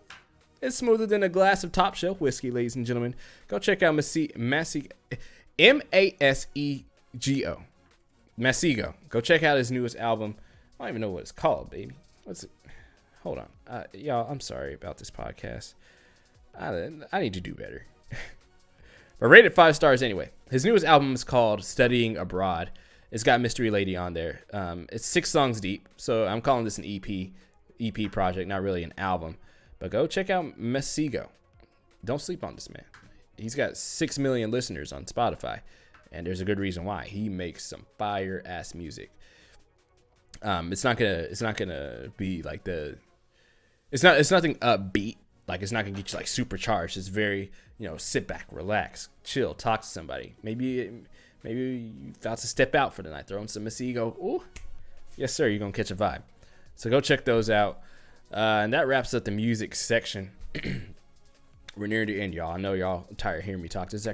It's smoother than a glass of top shelf whiskey, ladies and gentlemen. Go check out Masego. Masego. Go check out his newest album. I don't even know what it's called, baby. What's it? Hold on. Y'all, I'm sorry about this podcast. I need to do better. But rated 5 stars anyway. His newest album is called Studying Abroad. It's got Mystery Lady on there. It's 6 songs deep, so I'm calling this an EP project, not really an album. But go check out Mesego. Don't sleep on this man. He's got 6 million listeners on Spotify, and there's a good reason why. He makes some fire ass music. It's not gonna be like it's nothing upbeat. Like, it's not gonna get you like supercharged. It's very, sit back, relax, chill, talk to somebody. Maybe you about to step out for the night, throw in some Mesego. Ooh, yes sir, you're gonna catch a vibe. So go check those out. And that wraps up the music section. We're near the end, y'all. I know y'all are tired of hearing me talk. It's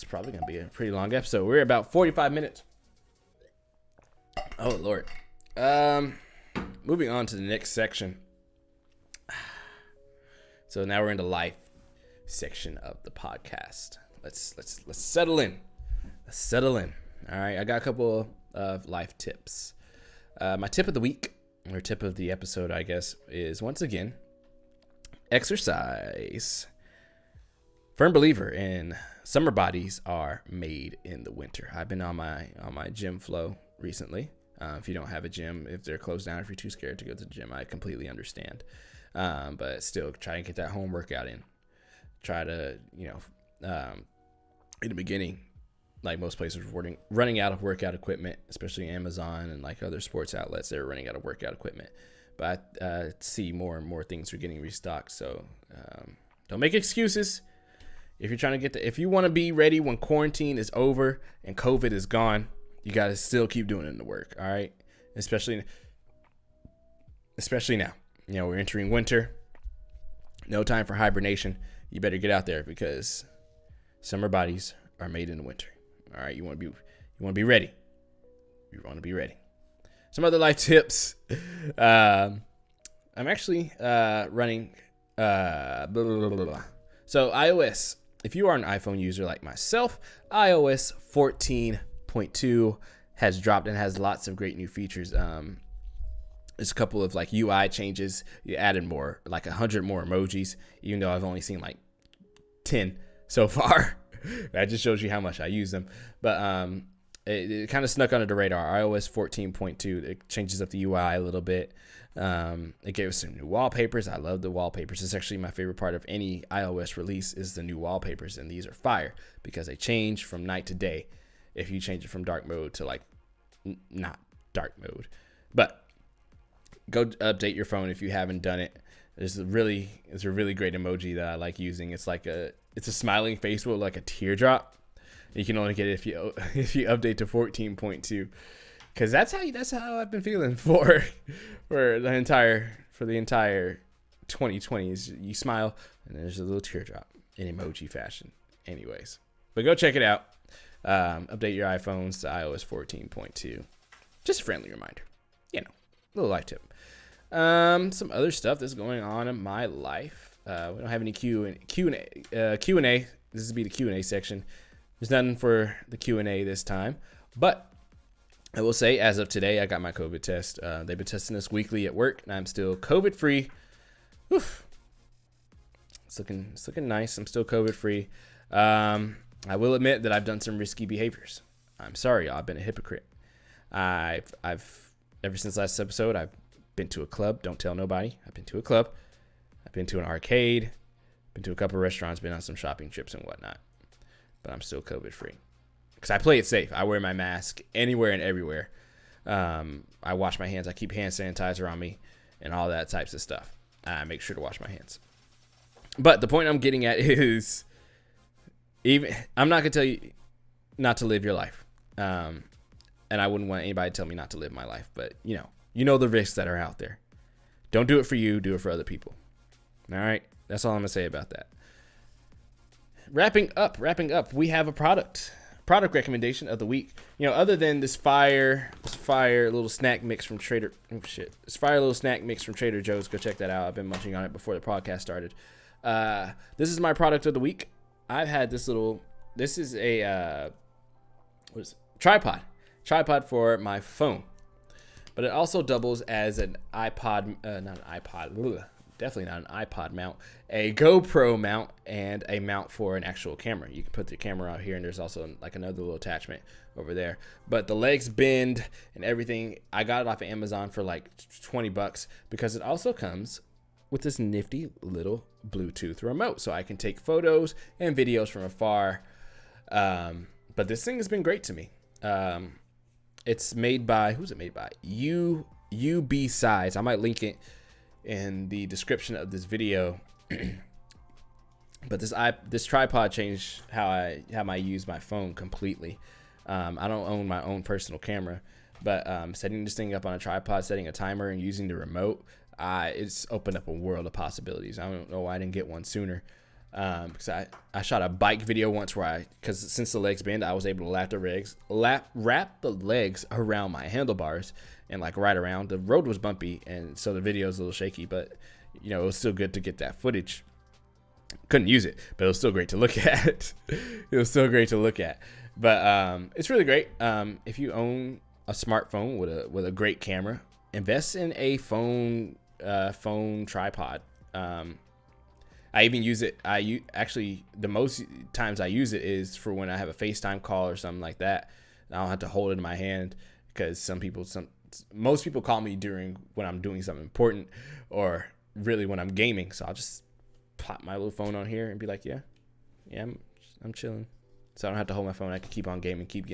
probably gonna be a pretty long episode. We're about 45 minutes. Oh Lord. Moving on to the next section. So now we're in the life section of the podcast. Let's settle in. Let's settle in. All right, I got a couple of life tips. My tip of the week, or tip of the episode, I guess, is once again exercise. Firm believer in summer bodies are made in the winter. I've been on my gym flow recently. If you don't have a gym, if they're closed down, if you're too scared to go to the gym, I completely understand. But still, try and get that home workout in. Try to, in the beginning, like most places were running out of workout equipment, especially Amazon and like other sports outlets, they're running out of workout equipment. But I see more and more things are getting restocked. So don't make excuses. If you're trying to if you want to be ready when quarantine is over and COVID is gone, you got to still keep doing the work. All right. Especially now, we're entering winter. No time for hibernation. You better get out there because summer bodies are made in the winter. All right. You want to be ready. You want to be ready. Some other life tips. I'm actually running blah, blah, blah, blah. So iOS, if you are an iPhone user like myself, iOS 14.2 has dropped and has lots of great new features. There's a couple of like UI changes. You added more, like 100 more emojis, even though I've only seen like 10 so far. That just shows you how much I use them. But it kind of snuck under the radar. iOS 14.2, it changes up the UI a little bit. It gave us some new wallpapers. I love the wallpapers. It's actually my favorite part of any iOS release is the new wallpapers, and these are fire because they change from night to day. If you change it from dark mode to like not dark mode, but go update your phone if you haven't done it. It's a really great emoji that I like using. It's a smiling face with like a teardrop. You can only get it if you update to 14.2, because that's how I've been feeling for the entire 2020s. You smile and there's a little teardrop in emoji fashion. Anyways, but go check it out. Update your iPhones to iOS 14.2. Just a friendly reminder, little life tip. Some other stuff that's going on in my life. We don't have any Q&A. This will be the Q&A section. There's nothing for the Q&A this time, but I will say, as of today, I got my COVID test. They've been testing us weekly at work, and I'm still COVID free. Oof. It's looking nice. I'm still COVID free. I will admit that I've done some risky behaviors. I'm sorry, y'all. I've been a hypocrite. I've ever since last episode, I've been to a club. Don't tell nobody. I've been to a club. I've been to an arcade. Been to a couple of restaurants. Been on some shopping trips and whatnot. But I'm still COVID free because I play it safe. I wear my mask anywhere and everywhere. I wash my hands. I keep hand sanitizer on me and all that types of stuff. I make sure to wash my hands. But the point I'm getting at is, I'm not gonna tell you not to live your life, and I wouldn't want anybody to tell me not to live my life. But you know the risks that are out there. Don't do it for you. Do it for other people. All right, that's all I'm gonna say about that. Wrapping up, we have a product recommendation of the week. Other than this fire little snack mix from Trader Joe's. Go check that out. I've been munching on it before the podcast started. This is my product of the week. I've had this is a tripod for my phone. but it also doubles as an iPod, not an iPod, definitely not an iPod mount, a GoPro mount, and a mount for an actual camera. You can put the camera out here, and there's also like another little attachment over there. But the legs bend and everything. I got it off of Amazon for like $20 because it also comes with this nifty little Bluetooth remote, so I can take photos and videos from afar. But this thing has been great to me. It's made by, who's it made by? UB Size. I might link it in the description of this video. But this tripod changed how I use my phone completely. I don't own my own personal camera, but setting this thing up on a tripod, setting a timer, and using the remote, it's opened up a world of possibilities. I don't know why I didn't get one sooner. Because I shot a bike video once where because since the legs bend, I was able to wrap the legs around my handlebars and like ride around. The road was bumpy, and so the video is a little shaky, but you know, it was still good to get that footage. Couldn't use it, but it was still great to look at. It was still great to look at. But it's really great. If you own a smartphone with a great camera, invest in a phone tripod. I even use it. Actually, the most times I use it is for when I have a FaceTime call or something like that. I don't have to hold it in my hand because most people call me when I'm doing something important or really when I'm gaming. So I'll just plop my little phone on here and be like, yeah, I'm chilling. So I don't have to hold my phone. I can keep on gaming, keep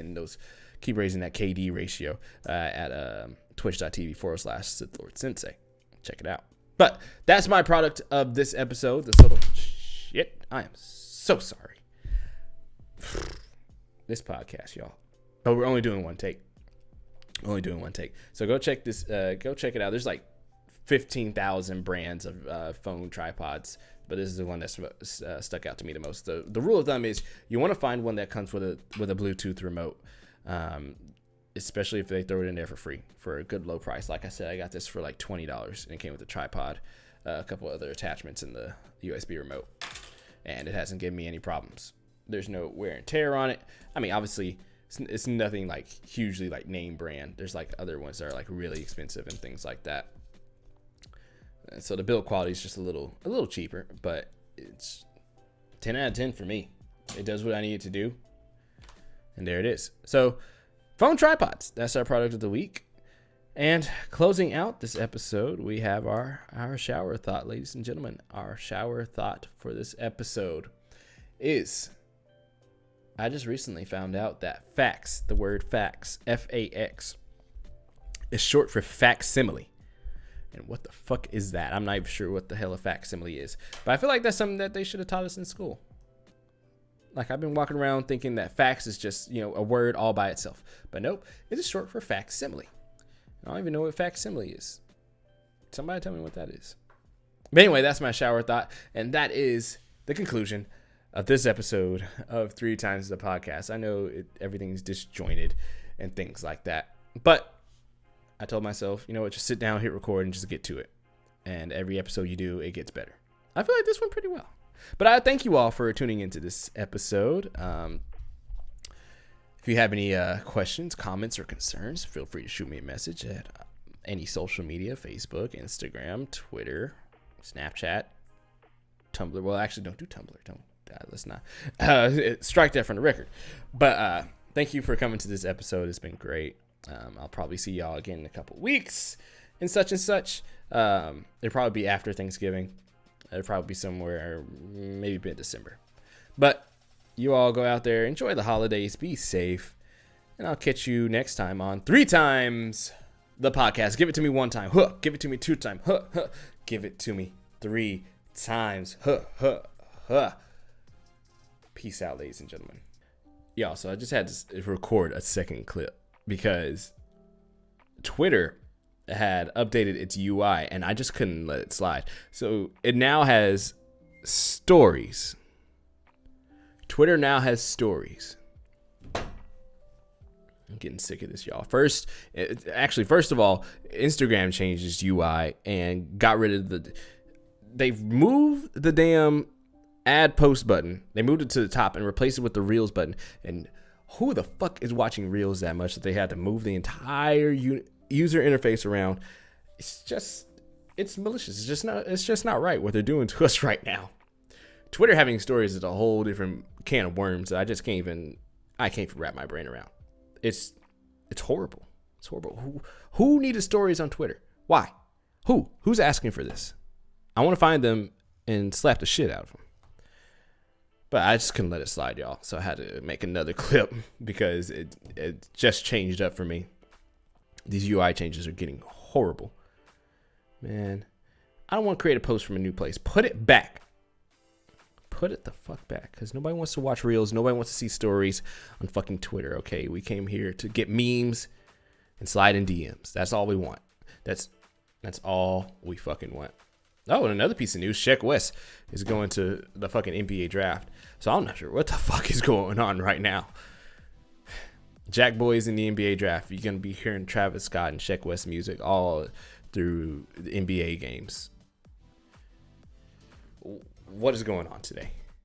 raising that KD ratio at twitch.tv/SithLordSensei. Check it out. But that's my product of this episode. This little shit. I am so sorry. This podcast, y'all. But we're only doing one take. So go check this. Go check it out. There's like 15,000 brands of phone tripods, but this is the one that's stuck out to me the most. The rule of thumb is you want to find one that comes with a Bluetooth remote. Especially if they throw it in there for free for a good low price. Like I said, I got this for like $20, and it came with a tripod, a couple other attachments, in the USB remote, and it hasn't given me any problems. There's no wear and tear on it. I mean, obviously, it's nothing like hugely like name brand. There's like other ones that are like really expensive and things like that. So the build quality is just a little cheaper, but it's 10 out of 10 for me. It does what I need it to do, and there it is. So. Phone tripods. That's our product of the week. And closing out this episode, we have our shower thought, ladies and gentlemen. Our shower thought for this episode is, I just recently found out that fax, the word fax, F-A-X, is short for facsimile. And what the fuck is that? I'm not even sure what the hell a facsimile is. But I feel like that's something that they should have taught us in school. Like, I've been walking around thinking that fax is just, a word all by itself. But nope, it is short for facsimile. I don't even know what facsimile is. Somebody tell me what that is. But anyway, that's my shower thought. And that is the conclusion of this episode of 3 Times the Podcast. I know everything's disjointed and things like that. But I told myself, you know what, just sit down, hit record, and just get to it. And every episode you do, it gets better. I feel like this went pretty well. But I thank you all for tuning into this episode. If you have any questions, comments, or concerns, feel free to shoot me a message at any social media, Facebook, Instagram, Twitter, Snapchat, Tumblr. Well, actually, don't do Tumblr. Let's not. Strike that from the record. But thank you for coming to this episode. It's been great. I'll probably see y'all again in a couple weeks and such and such. It'll probably be after Thanksgiving. It'll probably be somewhere, maybe mid-December. But you all go out there, enjoy the holidays, be safe, and I'll catch you next time on 3 Times the Podcast. Give it to me 1 time. Huh. Give it to me 2 times. Huh. Huh. Give it to me 3 times. Huh. Huh. Huh. Peace out, ladies and gentlemen. Yeah, so I just had to record a second clip because Twitter had updated its UI and I just couldn't let it slide. So it now has stories. Twitter now has stories. I'm getting sick of this, y'all. First of all, Instagram changed its UI and got rid of they've moved the damn add post button. They moved it to the top and replaced it with the Reels button. And who the fuck is watching Reels that much that they had to move the entire user interface around. It's malicious. It's just not right what they're doing to us right now. Twitter having stories is a whole different can of worms that I can't wrap my brain around. It's horrible. It's horrible. Who needed stories on Twitter? Why? Who's asking for this? I want to find them and slap the shit out of them. But I just couldn't let it slide, y'all. So I had to make another clip because it just changed up for me. These UI changes are getting horrible. Man, I don't want to create a post from a new place. Put it back. Put it the fuck back. Because nobody wants to watch reels. Nobody wants to see stories on fucking Twitter, okay? We came here to get memes and slide in DMs. That's all we want. That's all we fucking want. Oh, and another piece of news, Sheck West is going to the fucking NBA draft. So I'm not sure what the fuck is going on right now. Jack Boy's in the NBA draft. You're going to be hearing Travis Scott and Sheck West music all through the NBA games. What is going on today?